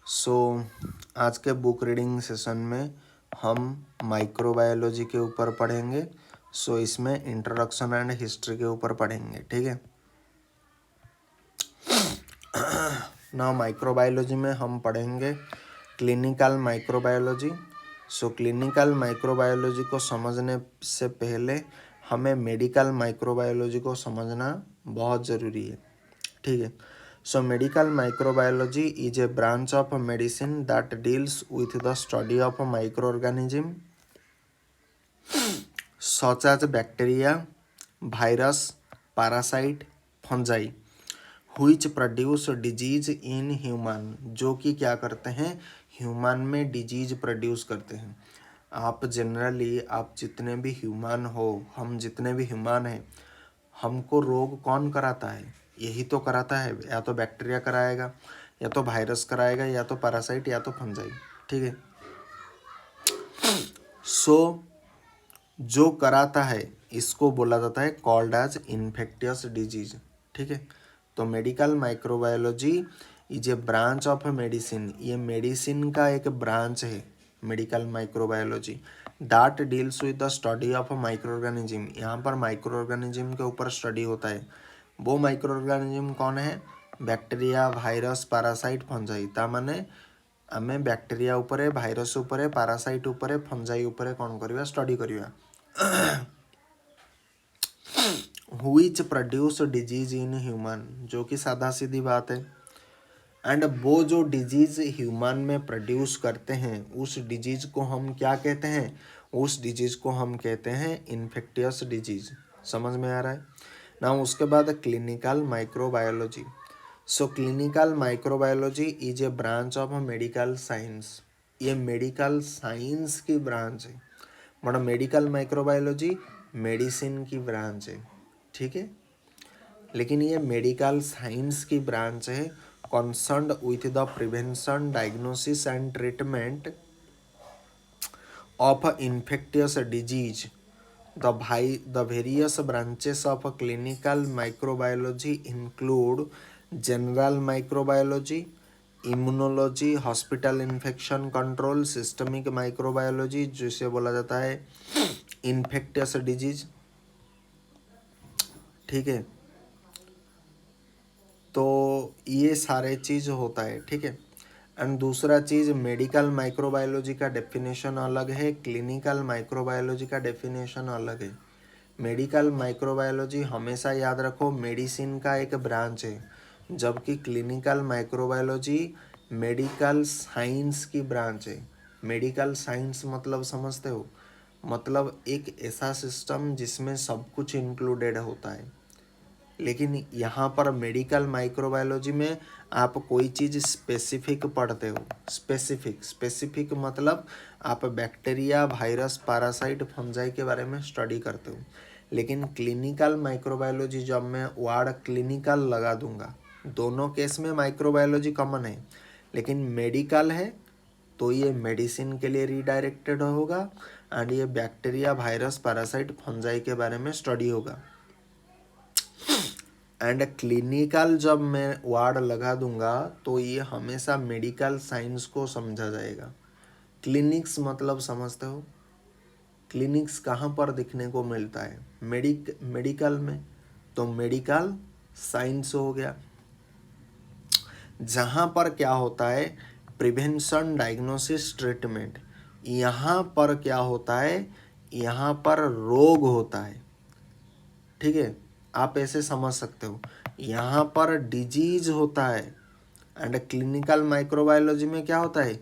सो आज के book reading session में हम माइक्रोबायोलॉजी के ऊपर पढ़ेंगे। इसमें इंट्रोडक्शन एंड हिस्ट्री के ऊपर पढ़ेंगे, ठीक है। ना माइक्रोबायोलॉजी में हम पढ़ेंगे क्लिनिकल माइक्रोबायोलॉजी। क्लिनिकल माइक्रोबायोलॉजी को समझने से पहले हमें मेडिकल माइक्रोबायोलॉजी को समझना बहुत ज़रूरी है, ठीक है। Medical microbiology is a branch of medicine that deals with the study of microorganisms such as bacteria, virus, parasite, fungi which produce disease in human, जो कि क्या करते हैं, ह्यूमन में डिजीज प्रोड्यूस करते हैं। आप जनरली आप जितने भी ह्यूमन हो, हम जितने भी ह्यूमन हैं, हमको रोग कौन कराता है? यही तो कराता है, या तो बैक्टीरिया कराएगा, या तो वायरस कराएगा, या तो पैरासाइट, या तो फंजाई, ठीक है। जो कराता है इसको बोला जाता है कॉल्ड एज इन्फेक्टियस डिजीज, ठीक है। तो medical microbiology is a branch of medicine, ये मेडिसिन का एक ब्रांच है medical microbiology. That deals with the study of micro organism, यहाँ पर माइक्रो ऑर्गेनिज्म के ऊपर स्टडी होता है। वो माइक्रो ऑर्गेनिज्म कौन है? Bacteria, virus, parasite, fungi. ता माने आमे बैक्टीरिया उपरे, भाइरस उपरे, पैरासाइट उपरे, फंजाई उपरे कौन करिवा? स्टडी करिवा। Which produce disease in human, जो कि सादा सीधी बात है। एंड वो जो डिजीज ह्यूमन में प्रोड्यूस करते हैं उस डिजीज को हम क्या कहते हैं? उस डिजीज को हम कहते हैं इन्फेक्टियस डिजीज। समझ में आ रहा है ना? उसके बाद clinical microbiology. Clinical microbiology is a branch of medical science, ये मेडिकल साइंस की ब्रांच है। मतलब मेडिकल माइक्रोबायोलॉजी मेडिसिन की ब्रांच है, ठीक है। लेकिन ये मेडिकल साइंस की ब्रांच है, concerned with the prevention, diagnosis and treatment of infectious disease. The various branches of clinical microbiology include general microbiology, immunology, hospital infection control, systemic microbiology जिसे बोला जाता है infectious disease, ठीक है। तो ये सारे चीज़ होता है, ठीक है। एंड दूसरा चीज़, मेडिकल माइक्रोबायोलॉजी का डेफिनेशन अलग है, क्लिनिकल माइक्रोबायोलॉजी का डेफिनेशन अलग है। मेडिकल माइक्रोबायोलॉजी हमेशा याद रखो मेडिसिन का एक ब्रांच है, जबकि क्लिनिकल माइक्रोबायोलॉजी मेडिकल साइंस की ब्रांच है। मेडिकल साइंस मतलब समझते हो? मतलब एक ऐसा सिस्टम जिसमें सब कुछ इंक्लूडेड होता है। लेकिन यहाँ पर मेडिकल माइक्रोबायोलॉजी में आप कोई चीज़ स्पेसिफिक पढ़ते हो। स्पेसिफिक मतलब आप बैक्टीरिया, वायरस, पैरासाइट, फंजाई के बारे में स्टडी करते हो। लेकिन क्लिनिकल माइक्रोबायोलॉजी जब मैं वर्ड क्लिनिकल लगा दूंगा, दोनों केस में माइक्रोबायोलॉजी कॉमन है, लेकिन मेडिकल है तो ये मेडिसिन के लिए रीडायरेक्टेड होगा एंड ये बैक्टीरिया, वायरस, पैरासाइट, फंजाई के बारे में स्टडी होगा। एंड क्लिनिकल जब मैं वर्ड लगा दूंगा तो ये हमेशा मेडिकल साइंस को समझा जाएगा। क्लिनिक्स मतलब समझते हो? क्लिनिक्स कहाँ पर दिखने को मिलता है? मेडिकल में। तो मेडिकल साइंस हो गया, जहाँ पर क्या होता है? Prevention, diagnosis, treatment. यहाँ पर क्या होता है? यहाँ पर रोग होता है, ठीक है। आप ऐसे समझ सकते हो, यहाँ पर डिजीज होता है एंड क्लिनिकल माइक्रोबायोलॉजी में क्या होता है?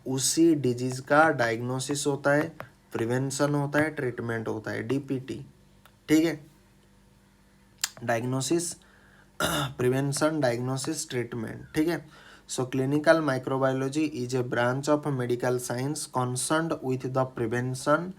उसी डिजीज का डायग्नोसिस होता है, प्रिवेंशन होता है, ट्रीटमेंट होता है, डीपीटी, ठीक है। डायग्नोसिस, प्रिवेंशन, डायग्नोसिस, ट्रीटमेंट, ठीक है। Clinical microbiology is a branch of medical science concerned with the prevention,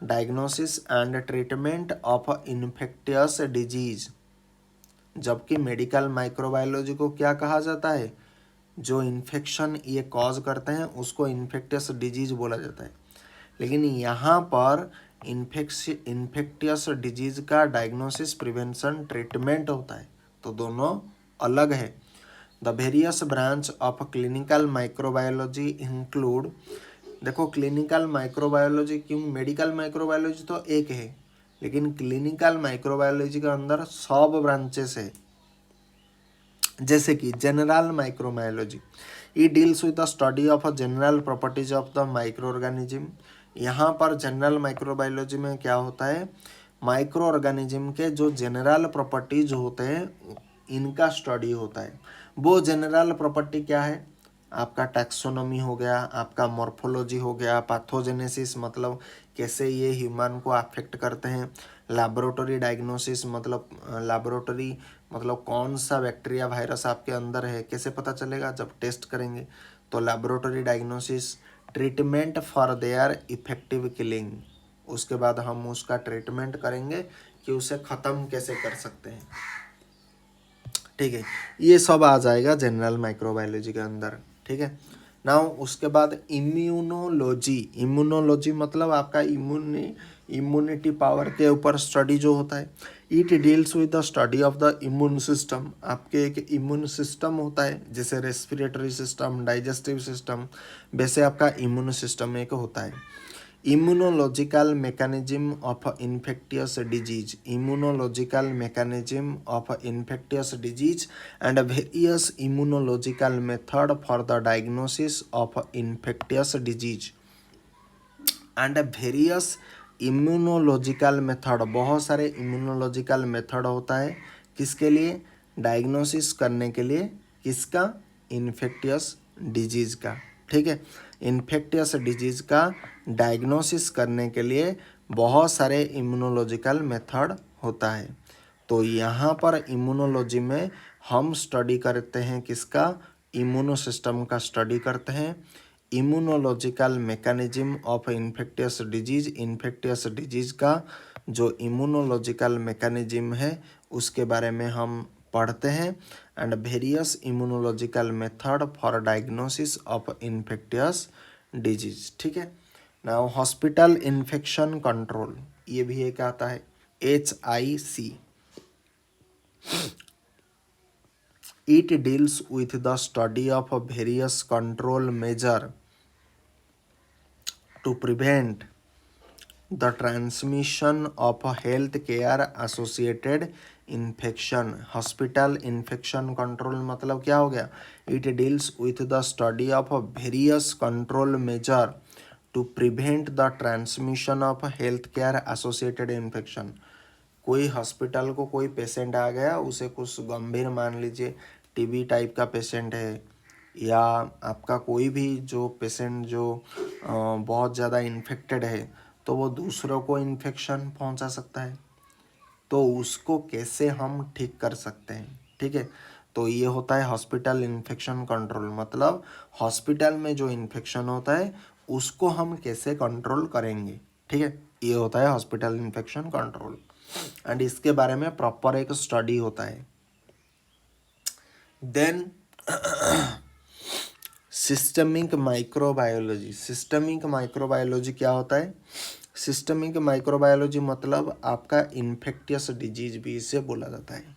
diagnosis and treatment of infectious disease. जबकि मेडिकल माइक्रोबायोलॉजी को क्या कहा जाता है? जो इन्फेक्शन ये कॉज करते हैं उसको इन्फेक्टियस डिजीज बोला जाता है। लेकिन यहाँ पर इन्फेक्टियस डिजीज का डायग्नोसिस, प्रिवेंशन, ट्रीटमेंट होता है, तो दोनों अलग है। The various branch of clinical microbiology include, देखो क्लिनिकल माइक्रोबायोलॉजी क्यों, मेडिकल माइक्रोबायोलॉजी तो एक है, लेकिन क्लिनिकल माइक्रोबायोलॉजी के अंदर सब ब्रांचेस है। जैसे कि general microbiology, E deals with the study of general properties of the micro organism. यहाँ पर जनरल माइक्रोबायोलॉजी में क्या होता है, माइक्रो ऑर्गेनिज्म के जो जनरल प्रॉपर्टीज होते हैं इनका स्टडी होता है। वो जनरल प्रॉपर्टी क्या है, आपका टैक्सोनॉमी हो गया, आपका मॉर्फोलॉजी हो गया, पैथोजेनेसिस मतलब कैसे ये ह्यूमन को अफेक्ट करते हैं, लैबोरेटरी डायग्नोसिस मतलब लैबोरेटरी मतलब कौन सा बैक्टीरिया वायरस आपके अंदर है कैसे पता चलेगा, जब टेस्ट करेंगे। तो laboratory diagnosis, treatment for their effective killing, उसके बाद हम उसका ट्रीटमेंट करेंगे कि उसे ख़त्म कैसे कर सकते हैं। ठीक है, ये सब आ जाएगा जनरल माइक्रोबायोलॉजी के अंदर। ठीक है, नाउ उसके बाद इम्यूनोलॉजी, इम्यूनोलॉजी मतलब आपका इम्यूनिटी पावर के ऊपर स्टडी जो होता है। It deals with the study of the immune system, आपके एक इम्यून सिस्टम होता है जैसे रेस्पिरेटरी सिस्टम, डाइजेस्टिव सिस्टम, वैसे आपका इम्यून सिस्टम एक होता है। Immunological mechanism of infectious disease, immunological mechanism of infectious disease and various immunological method for the diagnosis of infectious disease and various immunological method, बहुत सारे इम्यूनोलॉजिकल मेथड होता है किसके लिए, डायग्नोसिस करने के लिए, किसका, इन्फेक्टियस डिजीज का। ठीक है, इन्फेक्टियस डिजीज का डायग्नोसिस करने के लिए बहुत सारे इम्यूनोलॉजिकल मेथड होता है। तो यहाँ पर इम्यूनोलॉजी में हम स्टडी करते हैं किसका, इम्यूनो सिस्टम का स्टडी करते हैं। Immunological mechanism of infectious disease, infectious disease का जो इम्यूनोलॉजिकल मैकेनिज्म है उसके बारे में हम पढ़ते हैं। And various immunological method for diagnosis of infectious disease. ठीक है, नाउ हॉस्पिटल इन्फेक्शन कंट्रोल, ये भी एक आता है HIC। It deals with the study of various control measure to prevent the transmission of health care associated infection। Hospital infection control मतलब क्या हो गया, it deals with the study of various control measure to prevent the transmission of health care associated infection. कोई hospital को कोई patient आ गया, उसे कुछ गंभीर मान लीजिए टीबी टाइप का पेशेंट है, या आपका कोई भी जो पेशेंट जो बहुत ज़्यादा इन्फेक्टेड है तो वो दूसरों को इन्फेक्शन पहुंचा सकता है, तो उसको कैसे हम ठीक कर सकते हैं। ठीक है, तो ये होता है हॉस्पिटल इन्फेक्शन कंट्रोल, मतलब हॉस्पिटल में जो इन्फेक्शन होता है उसको हम कैसे कंट्रोल करेंगे। ठीक है, ये होता है हॉस्पिटल इन्फेक्शन कंट्रोल एंड इसके बारे में प्रॉपर एक स्टडी होता है। Then systemic microbiology, systemic microbiology क्या होता है, सिस्टमिक माइक्रोबायोलॉजी मतलब आपका इन्फेक्टियस डिजीज भी इसे बोला जाता है।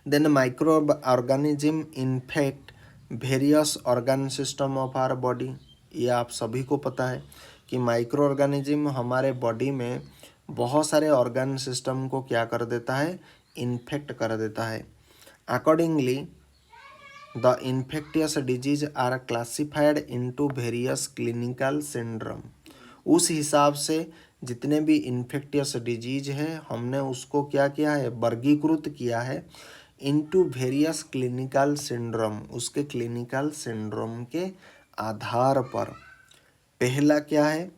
Then micro organism infect various organ system of our body, ये आप सभी को पता है कि माइक्रो ऑर्गेनिज्म हमारे बॉडी में बहुत सारे ऑर्गन सिस्टम को क्या कर देता है, इन्फेक्ट कर देता है। Accordingly the infectious disease are classified into various clinical syndrome. उस हिसाब से जितने भी इन्फेक्टियस डिजीज है हमने उसको क्या किया है, वर्गीकृत किया है इनटू वेरियस क्लिनिकल सिंड्रोम, उसके क्लिनिकल सिंड्रोम के आधार पर। पहला क्या है,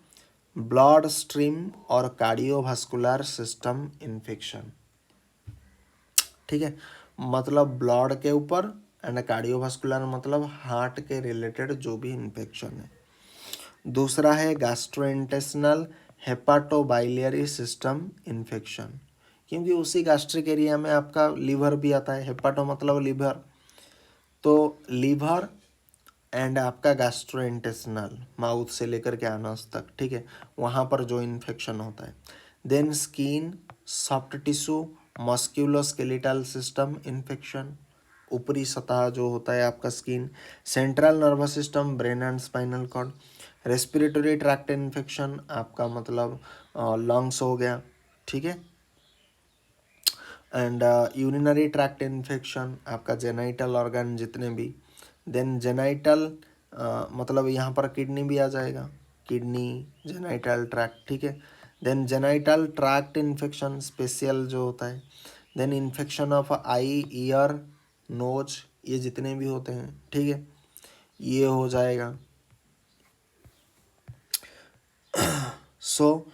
ब्लड स्ट्रीम और कार्डियोवास्कुलर सिस्टम इन्फेक्शन। ठीक है, मतलब ब्लड के ऊपर एंड कार्डियोवास्कुलर मतलब हार्ट के रिलेटेड जो भी इन्फेक्शन है। दूसरा है गैस्ट्रोइंटेस्टिनल हेपाटोबाइलियरी सिस्टम इन्फेक्शन, क्योंकि उसी गैस्ट्रिक एरिया में आपका लीवर भी आता है, हेपाटो मतलब लीवर, तो लीवर एंड आपका गैस्ट्रोइंटेस्टिनल माउथ से लेकर के अनस तक। ठीक है, वहाँ पर जो इन्फेक्शन होता है। Then skin, soft tissue, musculoskeletal system infection, ऊपरी सतह जो होता है आपका skin, central nervous system, brain and spinal cord, respiratory tract infection आपका मतलब लंग्स हो गया, ठीक है, एंड यूरिनरी ट्रैक्ट इन्फेक्शन आपका जेनाइटल ऑर्गन जितने भी, देन जेनाइटल मतलब यहाँ पर किडनी भी आ जाएगा, किडनी, जेनाइटल ट्रैक्ट, ठीक है, then genital tract infection special जो होता है, then infection of eye, ear, nose, ये जितने भी होते हैं, ठीक है, ये हो जाएगा। सो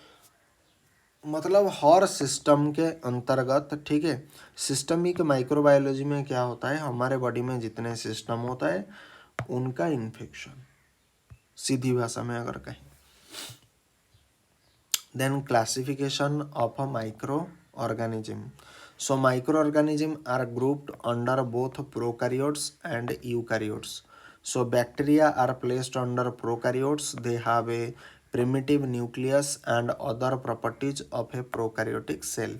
मतलब हर सिस्टम के अंतर्गत, ठीक है, सिस्टमिक माइक्रोबायोलॉजी में क्या होता है, हमारे बॉडी में जितने सिस्टम होता है उनका इन्फेक्शन, सीधी भाषा में अगर कहें। Then classification of a micro organism. So microorganisms are grouped under both prokaryotes and eukaryotes. So bacteria are placed under prokaryotes. They have a primitive nucleus and other properties of a prokaryotic cell,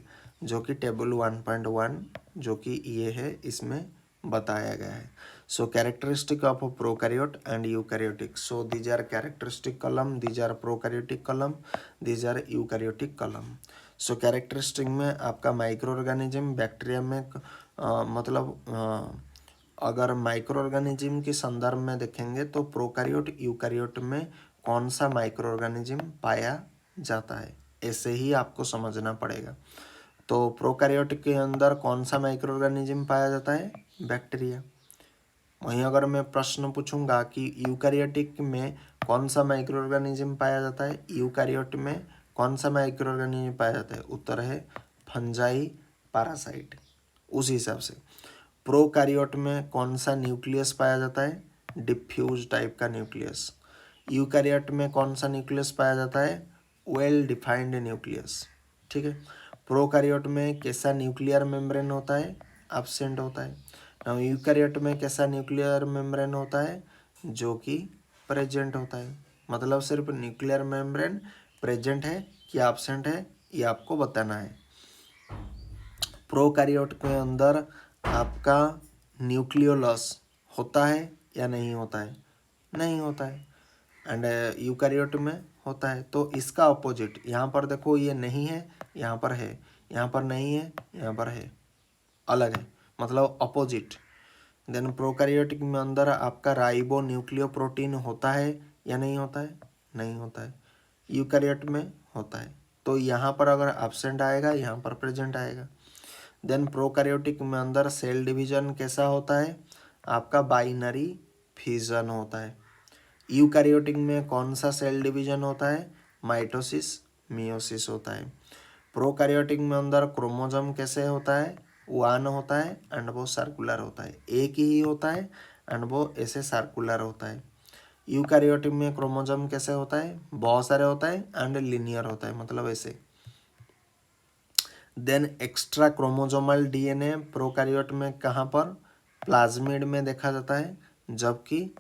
जो कि table 1.1 जो कि ये है इसमें बताया गया है. So characteristic of a prokaryote and eukaryotic. So these are characteristic column, these are prokaryotic column, these are eukaryotic column. So characteristic में आपका माइक्रो ऑर्गेनिज्म, बैक्टीरिया में मतलब अगर माइक्रो ऑर्गेनिज्म के संदर्भ में देखेंगे तो प्रोकैरियोट, यूकैरियोट में कौन सा माइक्रो ऑर्गेनिज्म पाया जाता है, ऐसे ही आपको समझना पड़ेगा. तो प्रोकैरियोट के अंदर कौन सा माइक्रो ऑर्गेनिज्म पाया जाता है, बैक्टीरिया. वहीं अगर मैं प्रश्न पूछूंगा कि यूकैरियोटिक में कौन सा माइक्रो ऑर्गेनिज्म पाया जाता है, यूकैरियोट में कौन सा माइक्रो ऑर्गेनिज्म पाया जाता है, उत्तर है फंजाई, पैरासाइट. उस हिसाब से प्रोकैरियोट में कौन सा न्यूक्लियस पाया जाता है, डिफ्यूज टाइप का न्यूक्लियस. यूकैरियोट में कौन सा न्यूक्लियस पाया जाता है, वेल डिफाइंड न्यूक्लियस, ठीक है. प्रोकैरियोट में कैसा न्यूक्लियर मेम्ब्रेन होता है, एब्सेंट होता है. नाउ यूकैरियोट में कैसा न्यूक्लियर मेम्ब्रेन होता है, जो कि प्रेजेंट होता है. मतलब सिर्फ न्यूक्लियर मेम्ब्रेन प्रेजेंट है या एब्सेंट है ये आपको बताना है. प्रोकैरियोट के अंदर आपका न्यूक्लियोलस होता है या नहीं होता है, नहीं होता है. एंड यूकैरियोट में होता है. तो इसका अपोजिट, यहाँ पर देखो ये नहीं है, यहाँ पर है, यहाँ पर नहीं है, यहाँ पर है, अलग है, मतलब अपोजिट. देन प्रोकैरियोटिक में अंदर आपका राइबो न्यूक्लियो प्रोटीन होता है या नहीं होता है, नहीं होता है. यूकैरियोट में होता है. तो यहाँ पर अगर एब्सेंट आएगा, यहाँ पर प्रेजेंट आएगा. देन प्रोकैरियोटिक में अंदर सेल डिवीजन कैसा होता है, आपका बाइनरी फिजन होता है. यूकैरियोटिक में कौन सा सेल डिवीजन होता है, माइटोसिस, मियोसिस होता है. प्रोकैरियोटिक में अंदर क्रोमोसोम कैसे होता है, वन होता है एंड वो सर्कुलर होता है, एक ही होता है एंड वो ऐसे सर्कुलर होता है. यूकैरियोटिक में क्रोमोसोम कैसे होता है, बहुत सारे होता है एंड लिनियर होता है, मतलब ऐसे. Then extra chromosomal DNA prokaryote में कहाँ पर, प्लाज्मिड में देखा जाता है, जबकि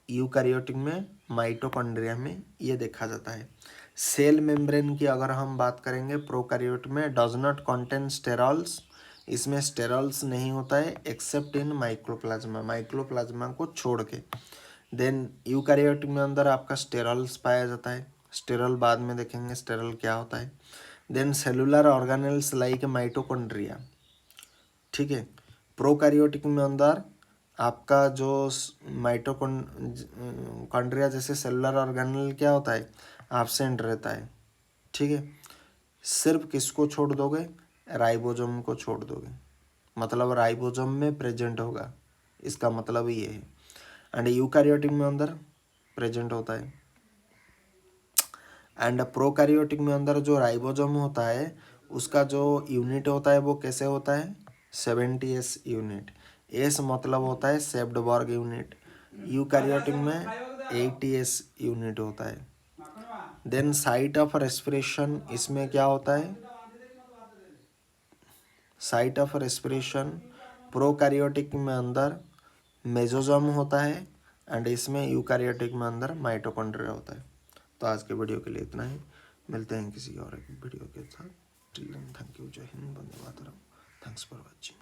यूकैरियोटिक में माइटोकॉन्ड्रिया में ये देखा जाता है. सेल मेम्ब्रेन की अगर हम बात करेंगे, प्रोकैरियोट में डज नॉट कंटेन स्टेरॉल्स, इसमें स्टेरॉल्स नहीं होता है एक्सेप्ट इन माइक्रोप्लाज्मा, माइक्रोप्लाज्मा को छोड़ के. देन यूकैरियोटिक में अंदर आपका स्टेरॉल्स पाया जाता है, स्टेरॉल बाद में देखेंगे स्टेरॉल क्या होता है. Then cellular organelles like mitochondria, ठीक है. प्रोकैरियोटिक में अंदर आपका जो माइटोकॉन्ड्रिया जैसे सेलुलर ऑर्गेनेल क्या होता है, एब्सेंट रहता है, ठीक है. सिर्फ किसको छोड़ दोगे, राइबोसोम को छोड़ दोगे, मतलब राइबोसोम में प्रेजेंट होगा, इसका मतलब ये है. एंड यूकैरियोटिक में अंदर प्रेजेंट होता है. एंड प्रोकैरियोटिक में अंदर जो राइबोसोम होता है उसका जो यूनिट होता है वो कैसे होता है, 70s यूनिट. एस मतलब होता है सेप्डबर्ग यूनिट. यूकैरियोटिक में 80s यूनिट होता है. देन साइट ऑफ रेस्पिरेशन, इसमें क्या होता है, साइट ऑफ रेस्पिरेशन प्रोकैरियोटिक में अंदर मेसोसोम होता है एंड इसमें यूकैरियोटिक में अंदर माइटोकॉन्ड्रिया होता है. तो आज के वीडियो के लिए इतना ही, मिलते हैं किसी और एक वीडियो के साथ. टिल देन थैंक यू, जय Hind, Vande Mataram, thanks for watching.